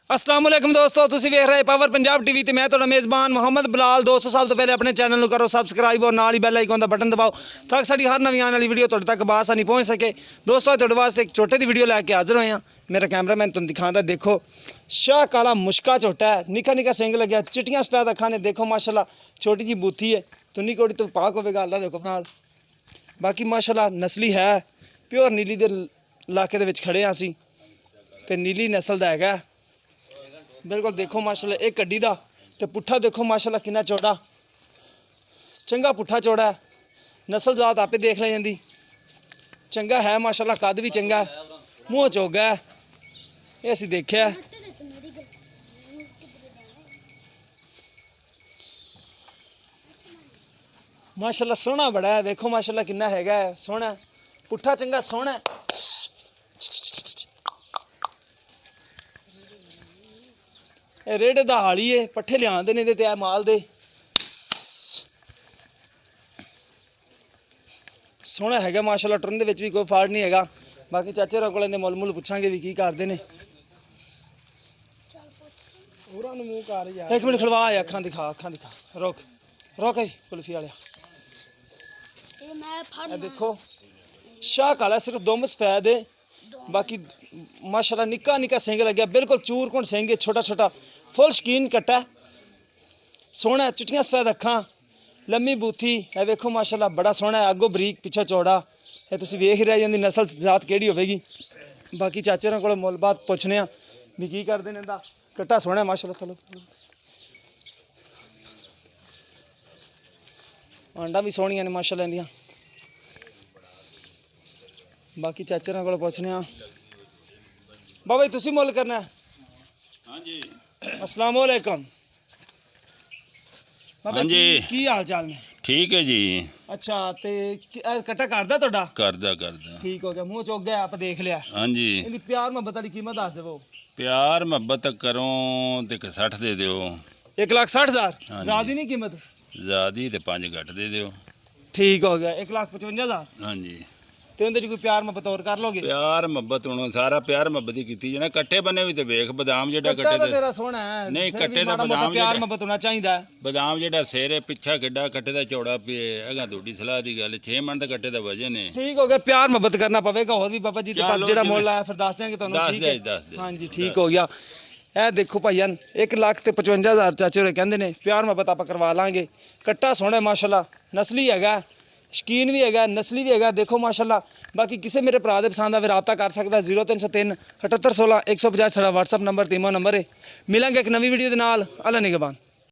अस्सलाम वालेकुम दोस्तों, तुसीं वेख रहे पावर पंजाब टीवी ते मैं तुहाडा मेज़बान मोहम्मद बिलाल। दोस्तों सब तो पहले अपने चैनल को करो सबसक्राइब और नाल ही बैल आइकन का बटन दबाओ ताकि साडी हर नवी आने वाली वीडियो तुहाडे तक बासानी पहुँच सके। दोस्तों तुहाडे वास्ते एक छोटे दी वीडियो लैके हाजिर होए हां। मेरा कैमरामैन तुहानूं दिखांदा, देखो शाह काला मुश्का झोटा है, निक्का निक्का सिंग लग्या, चिट्टियां सफेद अखां ने, देखो माशाल्लाह छोटी जी बूथी है, तुन्नी कोड़ी तो पाक होवेगा अल्लाह देखो नाल। बाकी माशाल्लाह नस्ली है, प्योर नीली दे इलाके दे विच खड़े हां असीं ते नीली नस्ल दा हैगा बिल्कुल। देखो माशाल्लाह एक कड्डी दा ते पुट्ठा देखो माशाल्लाह कितना चौड़ा, चंगा पुट्ठा चौड़ा है। नस्ल जात आपे देख ले जांदी, चंगा है माशाल्लाह, कद भी चंगा है, मूँह चोगा है, ये असीं देखिया। माशाल्लाह सोहना बड़ा है, देखो माशाल्लाह कितना हैगा है, सोहना पुट्ठा चंगा सोहना है। रेड़े दा हाली है, पट्ठे लियादे ने ते माल दे सोहना हैगा माशाल्लाह, टुरन दे विच भी कोई फाल्ट नहीं हैगा। बाकी चाचे होरां कोल मुल मुल पुछांगे भी की करदे ने। एक मिनट खड़वा आ, अखां दिखा रोक रोक आई कुल्फी वाले। देखो शाह काला सिर्फ दुम सफेद है, बाकी माशाल्लाह निक्का निक्का सिंग लग्या, बिल्कुल चूर कुंड सिंग है, छोटा छोटा फुल शकीन कट्टा सोहना, चिट्टियां सफेद अखां, लम्मी बूथी है, देखो माशाल्लाह बड़ा सोहना है, अगों बरीक पिछों चौड़ा है, तुसीं वेख ही रह जांदी नस्ल जात किहड़ी होवेगी। बाकी चाचे होरां कोल मुलबात पुछने आ भी की करदे ने, इंदा कट्टा सोहना है माशाल्लाह। चलो आंडा भी सोहणियां ने माशाल्लाह इंदियां। बाकी चाचे होरां कोल पुछने आ, बाबा जी तुसीं मुल करना है? हाँ जी, अस्सलाम वालेकुम। बाबा जी की हाल चाल ने? ठीक है जी। अच्छा ते कट्टा करदा तुहाडा? करदा ठीक हो गया, मुँह चुक गया, आप देख लिया। हाँ जी। इहदी प्यार मुहब्बत वाली कीमत दस देवो। प्यार मुहब्बत करो तो 60 दे दियो। 1,60,000 हाँ जी। ज़्यादा नहीं कीमत? ज़्यादा तो 5 घट दे दियो। ठीक हो गया, 1,55,000। हाँ जी। ते उहदे च कोई प्यार मुहब्बत और कर लोगे? प्यार मुहब्बत हूँ सारा प्यार मुहब्बत ही की जाना। कट्टे बने भी तो वेख, बदाम जेड़ा कट्टा कट्टे तो ते तेरा सोहना है, नहीं, फिर कट्टे भी दा माड़ा मोटा बदाम प्यार जेड़ा मुहब्बत होना चाहिदा है। बदाम जेड़ा सिर है पिछा किड्डा, कट्टे दा चौड़ा पे अगा थोड़ी सलाह दी गल, 6 मन दा कट्टे दा वजन है। ठीक हो गया, प्यार मुहब्बत करना पवेगा और भी बाबा जी, ते पर जेड़ा मुल आया फिर दस देंगे तुहानूं। ठीक है, दस दे। हाँ जी ठीक हो गया। ਇਹ देखो भाईजान 1,55,000 चाचे होरे कहंदे ने, प्यार मुहब्बत आप करवा लांगे। कट्टा सोहना माशाल्लाह, नस्ली हैगा, शकीन भी हैगा, नस्ली भी हैगा, देखो माशाल्लाह। बाकी किसी मेरे भरा दे पसंद आवे राबता कर सकदा, 0303 78 16 150 साडा व्हाट्सअप नंबर ते ईमो नंबर है। मिलांगे एक नवी वीडियो दे नाल। अल्लाह निगहबान।